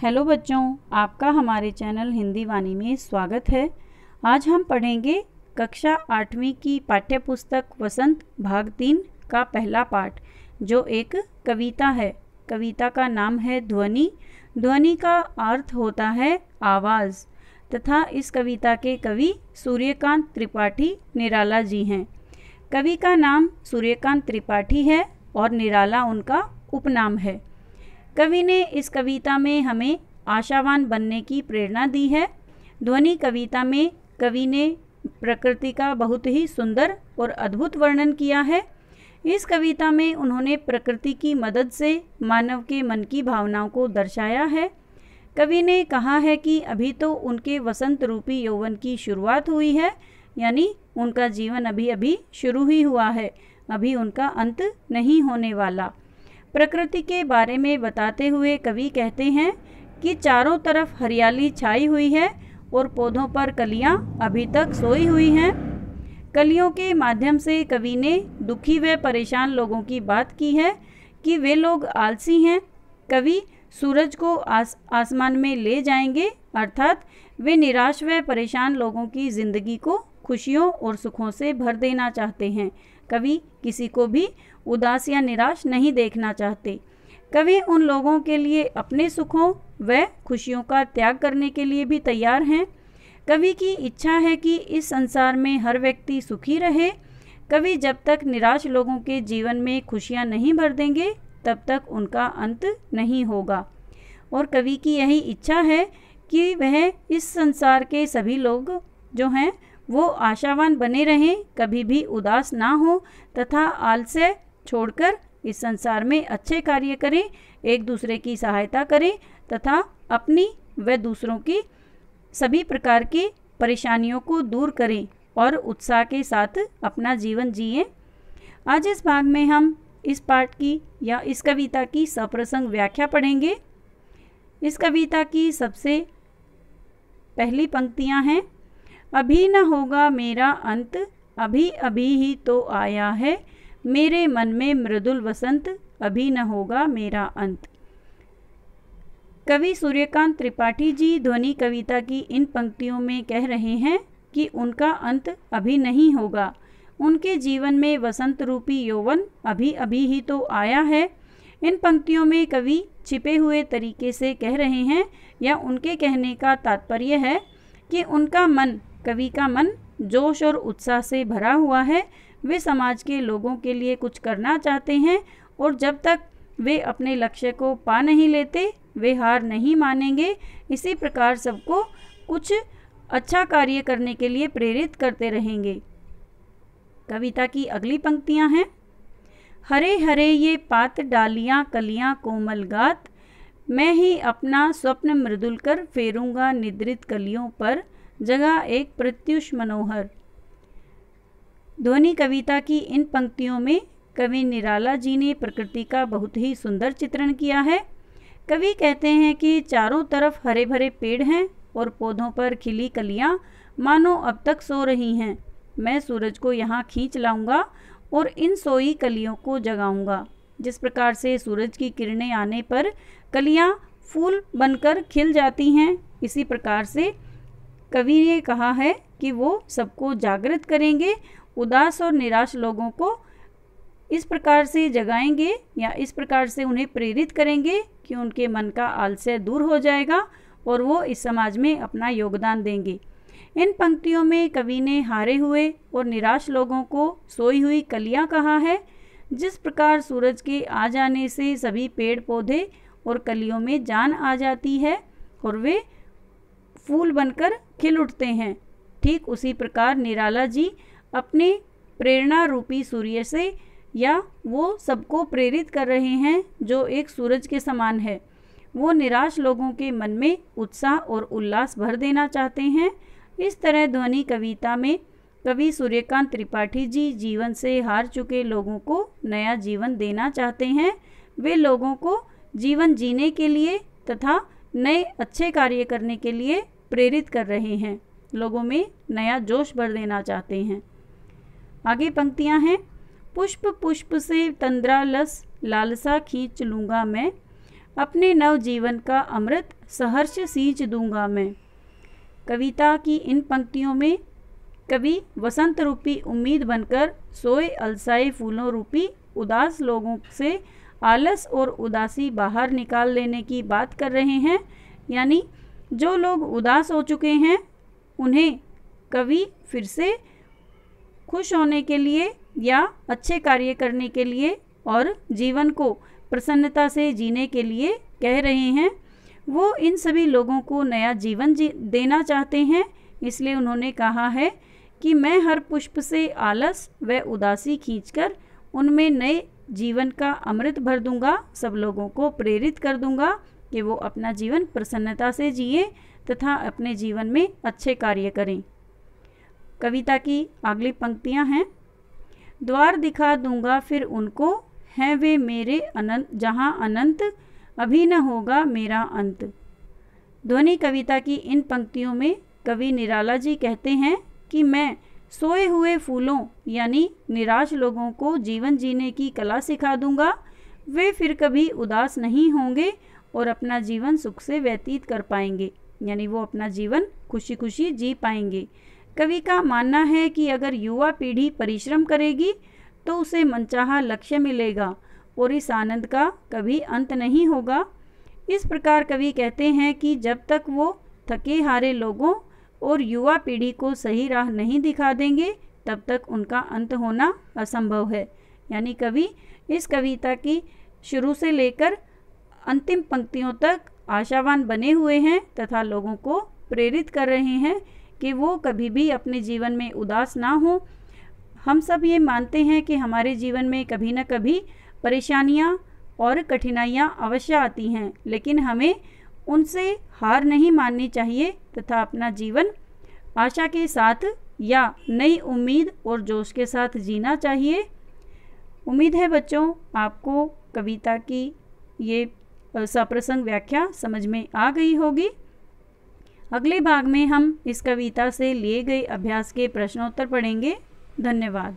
Hello बच्चों, आपका हमारे चैनल हिंदी वाणी में स्वागत है। आज हम पढ़ेंगे कक्षा 8वीं की पाठ्य पुस्तक वसंत भाग 3 का पहला पाठ, जो एक कविता है। कविता का नाम है ध्वनि। ध्वनि का अर्थ होता है आवाज़, तथा इस कविता के कवि सूर्यकांत त्रिपाठी निराला जी हैं। कवि का नाम सूर्यकांत त्रिपाठी है और निराला उनका उपनाम है। कवि ने इस कविता में हमें आशावान बनने की प्रेरणा दी है। ध्वनि कविता में कवि ने प्रकृति का बहुत ही सुंदर और अद्भुत वर्णन किया है। इस कविता में उन्होंने प्रकृति की मदद से मानव के मन की भावनाओं को दर्शाया है। कवि ने कहा है कि अभी तो उनके वसंत रूपी यौवन की शुरुआत हुई है, यानी उनका जीवन अभी अभी शुरू ही हुआ है, अभी उनका अंत नहीं होने वाला। प्रकृति के बारे में बताते हुए कवि कहते हैं कि चारों तरफ हरियाली छाई हुई है और पौधों पर कलियां अभी तक सोई हुई हैं। कलियों के माध्यम से कवि ने दुखी व परेशान लोगों की बात की है कि वे लोग आलसी हैं। कवि सूरज को आसमान में ले जाएंगे, अर्थात वे निराश व परेशान लोगों की जिंदगी को खुशियों और सुखों से भर देना चाहते हैं। कवि किसी को भी उदास या निराश नहीं देखना चाहते। कवि उन लोगों के लिए अपने सुखों व खुशियों का त्याग करने के लिए भी तैयार हैं। कवि की इच्छा है कि इस संसार में हर व्यक्ति सुखी रहे। कवि जब तक निराश लोगों के जीवन में खुशियां नहीं भर देंगे, तब तक उनका अंत नहीं होगा। और कवि की यही इच्छा है कि वह इस संसार के सभी लोग जो हैं वो आशावान बने रहें, कभी भी उदास ना हो तथा आलस्य छोड़कर इस संसार में अच्छे कार्य करें, एक दूसरे की सहायता करें तथा अपनी व दूसरों की सभी प्रकार की परेशानियों को दूर करें और उत्साह के साथ अपना जीवन जिएं। आज इस भाग में हम इस पाठ की या इस कविता की सप्रसंग व्याख्या पढ़ेंगे। इस कविता की सबसे पहली पंक्तियां हैं, अभी न होगा मेरा अंत, अभी अभी ही तो आया है, मेरे मन में मृदुल वसंत, अभी न होगा मेरा अंत। कवि सूर्यकांत त्रिपाठी जी ध्वनि कविता की इन पंक्तियों में कह रहे हैं कि उनका अंत अभी नहीं होगा। उनके जीवन में वसंत रूपी यौवन अभी अभी ही तो आया है। इन पंक्तियों में कवि छिपे हुए तरीके से कह रहे हैं, या उनके कहने का तात्पर्य है कि उनका मन, कवि का मन जोश और उत्साह से भरा हुआ है। वे समाज के लोगों के लिए कुछ करना चाहते हैं और जब तक वे अपने लक्ष्य को पा नहीं लेते, वे हार नहीं मानेंगे। इसी प्रकार सबको कुछ अच्छा कार्य करने के लिए प्रेरित करते रहेंगे। कविता की अगली पंक्तियां हैं, हरे हरे ये पात डालियां कलियां कोमल गात, मैं ही अपना स्वप्न मृदुल कर फेरूंगा निद्रित कलियों पर, जगह एक प्रत्युष मनोहर। ध्वनि कविता की इन पंक्तियों में कवि निराला जी ने प्रकृति का बहुत ही सुंदर चित्रण किया है। कवि कहते हैं कि चारों तरफ हरे भरे पेड़ हैं और पौधों पर खिली कलियां मानो अब तक सो रही हैं। मैं सूरज को यहाँ खींच लाऊंगा और इन सोई कलियों को जगाऊंगा। जिस प्रकार से सूरज की किरणें आने पर कलियां फूल बनकर खिल जाती हैं, इसी प्रकार से कवि ने कहा है कि वो सबको जागृत करेंगे, उदास और निराश लोगों को इस प्रकार से जगाएंगे या इस प्रकार से उन्हें प्रेरित करेंगे कि उनके मन का आलस्य दूर हो जाएगा और वो इस समाज में अपना योगदान देंगे। इन पंक्तियों में कवि ने हारे हुए और निराश लोगों को सोई हुई कलियां कहा है। जिस प्रकार सूरज के आ जाने से सभी पेड़ पौधे और कलियों में जान आ जाती है और वे फूल बनकर खिल उठते हैं, ठीक उसी प्रकार निराला जी अपने प्रेरणा रूपी सूर्य से या वो सबको प्रेरित कर रहे हैं जो एक सूरज के समान है। वो निराश लोगों के मन में उत्साह और उल्लास भर देना चाहते हैं। इस तरह ध्वनि कविता में कवि सूर्यकांत त्रिपाठी जी जीवन से हार चुके लोगों को नया जीवन देना चाहते हैं। वे लोगों को जीवन जीने के लिए तथा नए अच्छे कार्य करने के लिए प्रेरित कर रहे हैं, लोगों में नया जोश भर देना चाहते हैं। आगे पंक्तियां हैं, पुष्प पुष्प से तंद्रा लस लालसा खींच लूँगा मैं, अपने नव जीवन का अमृत सहर्ष सींच दूंगा मैं। कविता की इन पंक्तियों में कवि वसंत रूपी उम्मीद बनकर सोए अलसाए फूलों रूपी उदास लोगों से आलस और उदासी बाहर निकाल लेने की बात कर रहे हैं। यानी जो लोग उदास हो चुके हैं उन्हें कवि फिर से खुश होने के लिए या अच्छे कार्य करने के लिए और जीवन को प्रसन्नता से जीने के लिए कह रहे हैं। वो इन सभी लोगों को नया जीवन देना चाहते हैं, इसलिए उन्होंने कहा है कि मैं हर पुष्प से आलस व उदासी खींचकर उनमें नए जीवन का अमृत भर दूंगा। सब लोगों को प्रेरित कर दूंगा कि वो अपना जीवन प्रसन्नता से जिए तथा अपने जीवन में अच्छे कार्य करें। कविता की अगली पंक्तियां हैं। द्वार दिखा दूंगा फिर उनको, हैं वे मेरे अनंत, जहाँ अनंत अभी न होगा मेरा अंत। ध्वनि कविता की इन पंक्तियों में कवि निराला जी कहते हैं कि मैं सोए हुए फूलों यानी निराश लोगों को जीवन जीने की कला सिखा दूंगा। वे फिर कभी उदास नहीं होंगे और अपना जीवन सुख से व्यतीत कर पाएंगे, यानी वो अपना जीवन खुशी खुशी जी पाएंगे। कवि का मानना है कि अगर युवा पीढ़ी परिश्रम करेगी तो उसे मनचाहा लक्ष्य मिलेगा और इस आनंद का कभी अंत नहीं होगा। इस प्रकार कवि कहते हैं कि जब तक वो थके हारे लोगों और युवा पीढ़ी को सही राह नहीं दिखा देंगे तब तक उनका अंत होना असंभव है। यानी कवि इस कविता की शुरू से लेकर अंतिम पंक्तियों तक आशावान बने हुए हैं तथा लोगों को प्रेरित कर रहे हैं कि वो कभी भी अपने जीवन में उदास ना हो। हम सब ये मानते हैं कि हमारे जीवन में कभी न कभी परेशानियाँ और कठिनाइयाँ अवश्य आती हैं, लेकिन हमें उनसे हार नहीं माननी चाहिए तथा अपना जीवन आशा के साथ या नई उम्मीद और जोश के साथ जीना चाहिए। उम्मीद है बच्चों आपको कविता की ये सप्रसंग व्याख्या समझ में आ गई होगी। अगले भाग में हम इस कविता से लिए गए अभ्यास के प्रश्नोत्तर पढ़ेंगे। धन्यवाद।